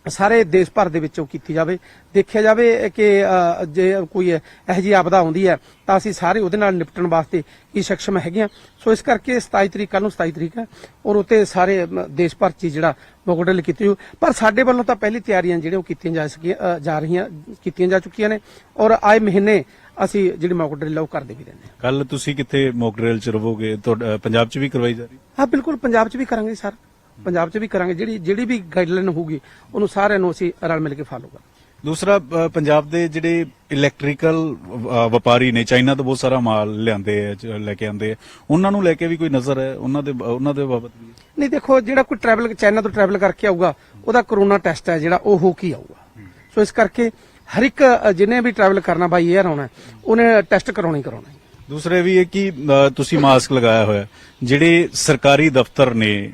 ਸਾਰੇ ਦੇਸ਼ ਭਰ ਦੇ ਵਿੱਚੋਂ ਕੀਤੀ ਜਾਵੇ। ਦੇਖਿਆ ਜਾਵੇ ਕਿ ਜੇ ਕੋਈ ਇਹੋ ਜਿਹੀ ਆਪਦਾ ਆਉਂਦੀ ਹੈ ਤਾਂ ਅਸੀਂ ਸਾਰੇ ਉਹਦੇ ਨਾਲ ਨਿਪਟਣ ਵਾਸਤੇ ਕੀ ਸક્ષਮ ਹੈਗੇ ਆ। ਸੋ ਇਸ ਕਰਕੇ 27 ਤਰੀਕ ਕੱਲ੍ਹ ਨੂੰ 27 ਤਰੀਕ ਹੈ ਔਰ ਉੱਤੇ ਸਾਰੇ ਦੇਸ਼ ਭਰ 'ਚ ਜਿਹੜਾ ਮੌਕ ਡਰਿਲ ਕੀਤੀ ਹੋਈ। ਪਰ ਸਾਡੇ ਵੱਲੋਂ ਤਾਂ ਪਹਿਲੀ ਤਿਆਰੀਆਂ ਜਿਹੜੀਆਂ ਉਹ ਕੀਤੀਆਂ ਜਾ ਚੁੱਕੀਆਂ ਨੇ ਔਰ ਆਏ ਮਹੀਨੇ ਅਸੀਂ ਜਿਹੜੀ ਮੌਕ ਡਰਿਲ ਉਹ ਕਰਦੇ ਵੀ ਰਹਿੰਦੇ ਹਾਂ। ਕੱਲ ਤੁਸੀਂ ਕਿੱਥੇ ਮੌਕ ਡਰਿਲ ਚ ਰਹੋਗੇ? ਪੰਜਾਬ ਚ ਵੀ ਕਰਵਾਈ ਜਾ ਰਹੀ? ਹਾਂ ਬਿਲਕੁਲ, ਪੰਜਾਬ 'ਚ ਵੀ ਕਰਾਂਗੇ ਸਰ, ਪੰਜਾਬ 'ਚ ਵੀ ਕਰਾਂਗੇ। ਜਿਹੜੀ ਵੀ ਗਾਈਡਲਾਈਨ ਹੋਊਗੀ ਉਹਨੂੰ ਸਾਰਿਆਂ ਨੂੰ ਅਸੀਂ ਰਲ ਮਿਲ ਕੇ ਫਾਲੋ ਕਰਾਂਗੇ। ਦੂਸਰਾ, ਪੰਜਾਬ ਦੇ ਜਿਹੜੇ ਇਲੈਕਟ੍ਰੀਕਲ ਵਪਾਰੀ ਨੇ, ਚਾਈਨਾ ਤੋਂ ਬਹੁਤ ਸਾਰਾ ਮਾਲ ਲਿਆਂਦੇ ਆ, ਲੈ ਕੇ ਆਉਂਦੇ ਆ, ਉਹਨਾਂ ਨੂੰ ਲੈ ਕੇ ਵੀ ਕੋਈ ਨਜ਼ਰ ਹੈ ਉਹਨਾਂ ਦੇ ਬਾਬਤ ਵੀ? ਨਹੀਂ ਦੇਖੋ, ਜਿਹੜਾ ਕੋਈ ਟਰੈਵਲ ਚਾਈਨਾ ਤੋਂ ਟਰੈਵਲ ਕਰਕੇ ਆਊਗਾ ਉਹਦਾ ਕਰੋਨਾ ਟੈਸਟ ਹੈ ਜਿਹੜਾ ਉਹ ਹੋ ਕੇ ਆਊਗਾ। ਸੋ ਇਸ ਕਰਕੇ ਹਰ ਇੱਕ ਜਿਹਨੇ ਵੀ ਟਰੈਵਲ ਕਰਨਾ ਬਾਈ 에ਅਰ ਆਉਣਾ ਉਹਨੇ ਟੈਸਟ ਕਰਾਉਣਾ ਹੀ ਕਰਾਉਣਾ। ਦੂਸਰੇ ਵੀ ਇਹ ਕਿ ਤੁਸੀਂ ਮਾਸਕ ਲਗਾਇਆ ਹੋਇਆ, ਜਿਹੜੇ ਸਰਕਾਰੀ ਦਫ਼ਤਰ ਨੇ,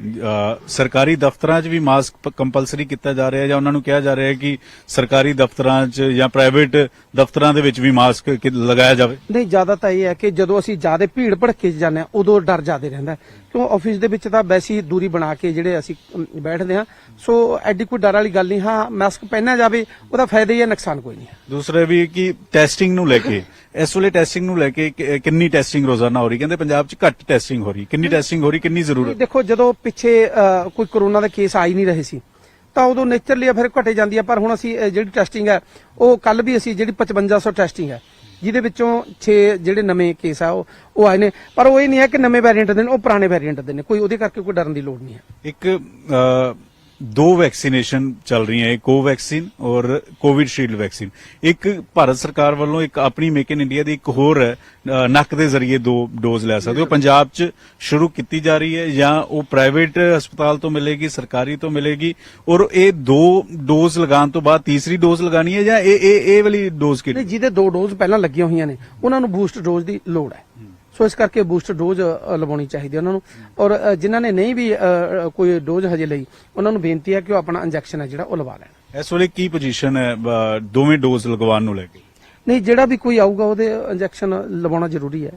ਸਰਕਾਰੀ ਦਫ਼ਤਰਾਂ 'ਚ ਵੀ ਮਾਸਕ ਕੰਪਲਸਰੀ ਕੀਤਾ ਜਾ ਰਿਹਾ ਜਾਂ ਉਹਨਾਂ ਨੂੰ ਕਿਹਾ ਜਾ ਰਿਹਾ ਹੈ ਕਿ ਸਰਕਾਰੀ ਦਫ਼ਤਰਾਂ 'ਚ ਜਾਂ ਪ੍ਰਾਈਵੇਟ ਦਫ਼ਤਰਾਂ ਦੇ ਵਿੱਚ ਵੀ ਮਾਸਕ ਲਗਾਇਆ ਜਾਵੇ? ਨਹੀਂ, ਜ਼ਿਆਦਾ ਤਾਂ ਇਹ ਹੈ ਕਿ ਜਦੋਂ ਅਸੀਂ ਜ਼ਿਆਦਾ ਭੀੜ ਭੜਕੇ 'ਚ ਜਾਂਦੇ ਹਾਂ ਉਦੋਂ ਡਰ ਜ਼ਿਆਦਾ ਰਹਿੰਦਾ, ਕਿਉਂ ਆਫਿਸ ਦੇ ਵਿੱਚ ਤਾਂ ਵੈਸੇ ਹੀ ਦੂਰੀ ਬਣਾ ਕੇ ਜਿਹੜੇ ਅਸੀਂ ਬੈਠਦੇ ਹਾਂ। ਸੋ ਐਡੀ ਕੋਈ ਡਰ ਵਾਲੀ ਗੱਲ ਨਹੀਂ। ਹਾਂ, ਮਾਸਕ ਪਹਿਨਿਆ ਜਾਵੇ, ਉਹਦਾ ਫਾਇਦਾ ਹੀ ਹੈ, ਨੁਕਸਾਨ ਕੋਈ ਨਹੀਂ ਹੈ। ਦੂਸਰੇ ਵੀ ਕਿ ਟੈਸਟਿੰਗ ਨੂੰ ਲੈ ਕੇ, ਇਸ ਵੇਲੇ ਟੈਸਟਿੰਗ ਨੂੰ ਲੈ ਕੇ ਕਿੰਨੀ ਟੈਸਟਿੰਗ ਰੋਜ਼ਾਨਾ ਹੋ ਰਹੀ? ਕਹਿੰਦੇ ਪੰਜਾਬ 'ਚ ਘੱਟ ਟੈਸਟਿੰਗ ਹੋ ਰਹੀ। ਕਿੰਨੀ ਟੈਸਟਿੰਗ ਹੋ ਰਹੀ, ਕਿੰਨੀ ਜ਼ਰੂਰਤ? ਦੇਖੋ, ਜਦੋਂ ਪਿੱਛੇ ਕੋਈ ਕਰੋਨਾ ਦੇ ਕੇਸ ਆ ਹੀ ਨਹੀਂ ਰਹੇ ਸੀ ਤਾਂ ਉਦੋਂ ਨੇਚਰਲੀ ਫਿਰ ਘਟੇ ਜਾਂਦੀ ਹੈ। ਪਰ ਹੁਣ ਅਸੀਂ ਜਿਹੜੀ ਟੈਸਟਿੰਗ ਹੈ ਉਹ ਕੱਲ ਵੀ ਅਸੀਂ ਜਿਹੜੀ 5500 ਟੈਸਟਿੰਗ ਹੈ ਜਿਹਦੇ ਵਿੱਚੋਂ 6 ਜਿਹੜੇ ਨਵੇਂ ਕੇਸ ਆ ਉਹ ਆਏ ਨੇ। ਪਰ ਉਹ ਇਹ ਨਹੀਂ ਹੈ ਕਿ ਨਵੇਂ ਵੈਰੀਐਂਟ ਦੇ ਨੇ, ਉਹ ਪੁਰਾਣੇ ਵੈਰੀਐਂਟ ਦੇ ਨੇ, ਕੋਈ ਉਹਦੇ ਕਰਕੇ ਕੋਈ ਡਰਨ ਦੀ ਲੋੜ ਨਹੀਂ ਹੈ। ਇੱਕ ਦੋ ਵੈਕਸੀਨੇਸ਼ਨ ਚੱਲ ਰਹੀਆਂ, ਇੱਕ ਕੋਵੈਕਸੀਨ ਔਰ ਕੋਵਿਡਸ਼ੀਲਡ ਵੈਕਸੀਨ। ਇੱਕ ਭਾਰਤ ਸਰਕਾਰ ਵੱਲੋਂ ਇੱਕ ਆਪਣੀ ਮੇਕ ਇਨ ਇੰਡੀਆ ਦੀ ਇੱਕ ਹੋਰ ਹੈ, ਨੱਕ ਦੇ ਜ਼ਰੀਏ 2 ਡੋਜ਼ ਲੈ ਸਕਦੇ ਹੋ। ਪੰਜਾਬ 'ਚ ਸ਼ੁਰੂ ਕੀਤੀ ਜਾ ਰਹੀ ਹੈ ਜਾਂ ਉਹ ਪ੍ਰਾਈਵੇਟ ਹਸਪਤਾਲ ਤੋਂ ਮਿਲੇਗੀ, ਸਰਕਾਰੀ ਤੋਂ ਮਿਲੇਗੀ? ਔਰ ਇਹ 2 ਡੋਜ਼ ਲਗਾਉਣ ਤੋਂ ਬਾਅਦ ਤੀਸਰੀ ਡੋਜ਼ ਲਗਾਣੀ ਹੈ ਜਾਂ ਇਹ ਵਾਲੀ ਡੋਜ਼ ਕਿਹੜੀ? ਜਿਹਦੇ 2 ਡੋਜ਼ ਪਹਿਲਾਂ ਲੱਗੀਆਂ ਹੋਈਆਂ ਨੇ ਉਹਨਾਂ ਨੂੰ ਬੂਸਟ ਡੋਜ਼ ਦੀ ਲੋੜ ਹੈ। ਸੋ ਇਸ ਕਰਕੇ ਬੂਸਟਰ ਡੋਜ਼ ਲਵਾਉਣੀ ਚਾਹੀਦੀ ਹੈ ਉਹਨਾਂ ਨੂੰ। ਔਰ ਜਿਨ੍ਹਾਂ ਨੇ ਨਹੀਂ ਵੀ ਕੋਈ ਡੋਜ਼ ਹਜੇ ਲਈ ਉਹਨਾਂ ਨੂੰ ਬੇਨਤੀ ਹੈ ਕਿ ਉਹ ਆਪਣਾ ਇੰਜੈਕਸ਼ਨ ਹੈ ਜਿਹੜਾ ਉਹ ਲਵਾ ਲੈਣ। ਇਸ ਵੇਲੇ ਕੀ ਪੋਜੀਸ਼ਨ ਹੈ ਦੋਵੇਂ ਡੋਜ਼ ਲਗਵਾਉਣ ਨੂੰ ਲੈ ਕੇ? ਨਹੀਂ, ਜਿਹੜਾ ਵੀ ਕੋਈ ਆਊਗਾ ਉਹਦੇ ਇੰਜੈਕਸ਼ਨ ਲਵਾਉਣਾ ਜ਼ਰੂਰੀ ਹੈ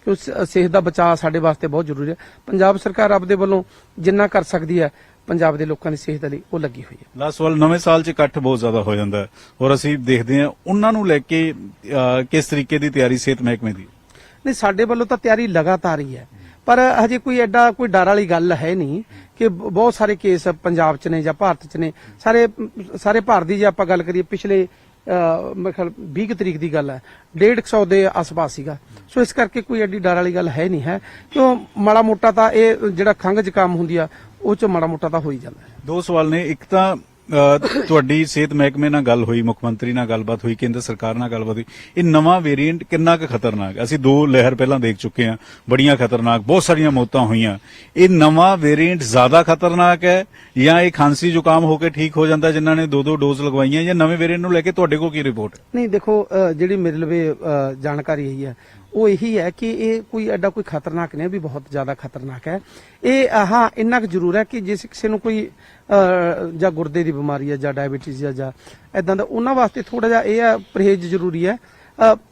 ਕਿਉਂਕਿ ਸਿਹਤ ਦਾ ਬਚਾਅ ਸਾਡੇ ਵਾਸਤੇ ਬਹੁਤ ਜ਼ਰੂਰੀ ਹੈ। ਪੰਜਾਬ ਸਰਕਾਰ ਆਪਦੇ ਵੱਲੋਂ ਜਿੰਨਾ ਕਰ ਸਕਦੀ ਹੈ ਪੰਜਾਬ ਦੇ ਲੋਕਾਂ ਦੀ ਸਿਹਤ ਲਈ ਉਹ ਲੱਗੀ ਹੋਈ ਹੈ। ਲਾਸਟ ਵਾਰ ਨਵੇਂ ਸਾਲ 'ਚ ਇਕੱਠ ਬਹੁਤ ਜ਼ਿਆਦਾ ਹੋ ਜਾਂਦਾ ਹੈ ਔਰ ਅਸੀਂ ਦੇਖਦੇ ਹਾਂ ਉਹਨਾਂ ਨੂੰ ਲੈ ਕੇ ਕਿਸ ਤਰੀਕੇ ਦੀ ਤਿਆਰੀ ਸਿਹਤ ਮਹਿਕਮੇ ਦੀ? ਨਹੀਂ, ਸਾਡੇ ਵੱਲੋਂ ਤਾਂ ਤਿਆਰੀ ਲਗਾਤਾਰ ਹੀ ਹੈ, ਪਰ ਹਜੇ ਕੋਈ ਐਡਾ ਕੋਈ ਡਰ ਵਾਲੀ ਗੱਲ ਹੈ ਨਹੀਂ ਕਿ ਬਹੁਤ ਸਾਰੇ ਕੇਸ ਪੰਜਾਬ 'ਚ ਨੇ ਜਾਂ ਭਾਰਤ 'ਚ ਨੇ। ਸਾਰੇ ਭਾਰਤ ਦੀ ਜੇ ਆਪਾਂ ਗੱਲ ਕਰੀਏ, ਪਿਛਲੇ ਮੇਰੇ ਖਿਆਲ 20 ਤਰੀਕ ਦੀ ਗੱਲ ਹੈ, 150 ਦੇ ਆਸ-ਪਾਸ ਸੀਗਾ। ਸੋ ਇਸ ਕਰਕੇ ਕੋਈ ਐਡੀ ਡਰ ਵਾਲੀ ਗੱਲ ਹੈ ਨਹੀਂ ਹੈ, ਕਿਉਂ ਮਾੜਾ ਮੋਟਾ ਤਾਂ ਇਹ ਜਿਹੜਾ ਖੰਘ ਜ਼ੁਕਾਮ ਹੁੰਦੀ ਆ ਉਹ 'ਚ ਮਾੜਾ ਮੋਟਾ ਤਾਂ ਹੋ ਹੀ ਜਾਂਦਾ ਹੈ। 2 ਸਵਾਲ ਨੇ। ਇੱਕ ਤਾਂ ਤੁਹਾਡੀ ਸਿਹਤ ਮਹਿਕਮੇ ਨਾਲ ਗੱਲ ਹੋਈ, ਮੁੱਖ ਮੰਤਰੀ ਨਾਲ ਗੱਲਬਾਤ ਹੋਈ, ਕੇਂਦਰ ਸਰਕਾਰ ਨਾਲ ਗੱਲਬਾਤ ਹੋਈ, ਇਹ ਨਵਾਂ ਵੇਰੀਐਂਟ ਕਿੰਨਾ ਕੁ ਖਤਰਨਾਕ? ਅਸੀਂ 2 ਲਹਿਰ ਪਹਿਲਾਂ ਦੇਖ ਚੁੱਕੇ ਹਾਂ, ਬੜੀਆਂ ਖਤਰਨਾਕ, ਬਹੁਤ ਸਾਰੀਆਂ ਮੌਤਾਂ ਹੋਈਆਂ। ਇਹ ਨਵਾਂ ਵੇਰੀਐਂਟ ਜ਼ਿਆਦਾ ਖਤਰਨਾਕ ਹੈ ਜਾਂ ਇਹ ਖਾਂਸੀ ਜ਼ੁਕਾਮ ਹੋ ਕੇ ਠੀਕ ਹੋ ਜਾਂਦਾ ਜਿਨ੍ਹਾਂ ਨੇ 2 ਡੋਜ਼ ਲਗਵਾਈਆਂ, ਜਾਂ ਨਵੇਂ ਵੇਰੀਐਂਟ ਨੂੰ ਲੈ ਕੇ ਤੁਹਾਡੇ ਕੋਲ ਕੀ ਰਿਪੋਰਟ? ਨਹੀਂ ਦੇਖੋ, ਜਿਹੜੀ ਮੇਰੇ ਲਵੇ ਜਾਣਕਾਰੀ ਆਈ ਹੈ ਉਹ ਇਹੀ ਹੈ ਕਿ ਇਹ ਕੋਈ ਐਡਾ ਕੋਈ ਖਤਰਨਾਕ ਨਹੀਂ, ਵੀ ਬਹੁਤ ਜ਼ਿਆਦਾ ਖਤਰਨਾਕ ਹੈ ਇਹ। ਹਾਂ, ਇੰਨਾ ਕੁ ਜ਼ਰੂਰ ਹੈ ਕਿ ਜੇ ਕਿਸੇ ਨੂੰ ਕੋਈ ਜਾਂ ਗੁਰਦੇ ਦੀ ਬਿਮਾਰੀ ਹੈ ਜਾਂ ਡਾਇਬੀਟੀਜ਼ ਜਾਂ ਐਦਾਂ ਦਾ, ਉਹਨਾਂ ਵਾਸਤੇ ਥੋੜਾ ਜਿਹਾ ਇਹ ਹੈ ਪਰਹੇਜ਼ ਜ਼ਰੂਰੀ ਹੈ।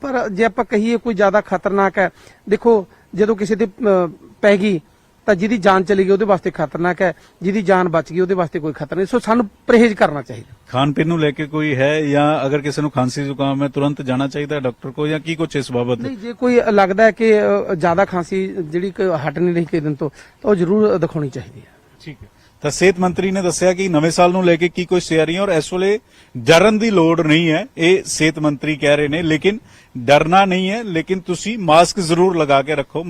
ਪਰ ਜੇ ਆਪਾਂ ਕਹੀਏ ਕੋਈ ਜ਼ਿਆਦਾ ਖਤਰਨਾਕ ਹੈ, ਦੇਖੋ ਜਦੋਂ ਕਿਸੇ ਤੇ ਪੈ ਗਈ ਤਾਂ ਜਿਹਦੀ ਜਾਨ ਚਲੀ ਗਈ ਉਹਦੇ ਵਾਸਤੇ ਖਤਰਨਾਕ ਹੈ, ਜਿਹਦੀ ਜਾਨ ਬਚ ਗਈ ਉਹਦੇ ਵਾਸਤੇ ਕੋਈ ਖਤਰਾ ਨਹੀਂ। ਸੋ ਸਾਨੂੰ ਪਰਹੇਜ਼ ਕਰਨਾ ਚਾਹੀਦਾ। ਖਾਣ ਪੀਣ ਨੂੰ ਲੈ ਕੇ ਕੋਈ ਹੈ ਜਾਂ ਅਗਰ ਕਿਸੇ ਨੂੰ ਖਾਂਸੀ ਜ਼ੁਕਾਮ ਹੈ ਤੁਰੰਤ ਜਾਣਾ ਚਾਹੀਦਾ ਡਾਕਟਰ ਕੋਲ ਜਾਂ ਕੀ ਕੁਛ ਇਸ ਬਾਬਤ? ਨਹੀਂ, ਜੇ ਕੋਈ ਲੱਗਦਾ ਹੈ ਕਿ ਜ਼ਿਆਦਾ ਖਾਂਸੀ ਜਿਹੜੀ ਹਟ ਨਹੀਂ ਰਹੀ ਕਈ ਦਿਨ ਤੋਂ ਤਾਂ ਉਹ ਜ਼ਰੂਰ ਦਿਖਾਉਣੀ ਚਾਹੀਦੀ ਹੈ। ਠੀਕ ਹੈ। ਤਾਂ ਸਿਹਤ ਮੰਤਰੀ ਨੇ ਦੱਸਿਆ ਕਿ ਨਵੇਂ ਸਾਲ ਨੂੰ ਲੈ ਕੇ ਕੀ ਕੁਝ ਤਿਆਰੀਆਂ, ਔਰ ਇਸ ਵੇਲੇ ਡਰਨ ਦੀ ਲੋੜ ਨਹੀਂ ਹੈ, ਇਹ ਸਿਹਤ ਮੰਤਰੀ ਕਹਿ ਰਹੇ ਨੇ। ਲੇਕਿਨ ਡਰਨਾ ਨਹੀਂ ਹੈ, ਲੇਕਿਨ ਤੁਸੀਂ ਮਾਸਕ ਜ਼ਰੂਰ ਲਗਾ ਕੇ ਰੱਖੋ।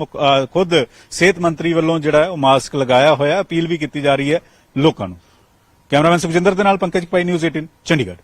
ਖੁਦ ਸਿਹਤ ਮੰਤਰੀ ਵੱਲੋਂ ਜਿਹੜਾ ਉਹ ਮਾਸਕ ਲਗਾਇਆ ਹੋਇਆ, ਅਪੀਲ ਵੀ ਕੀਤੀ ਜਾ ਰਹੀ ਹੈ ਲੋਕਾਂ ਨੂੰ। ਕੈਮਰਾਮੈਨ ਸੁਖਜਿੰਦਰ ਦੇ ਨਾਲ ਪੰਕਜ ਪਾਈ, ਨਿਊਜ਼ 18 ਚੰਡੀਗੜ੍ਹ।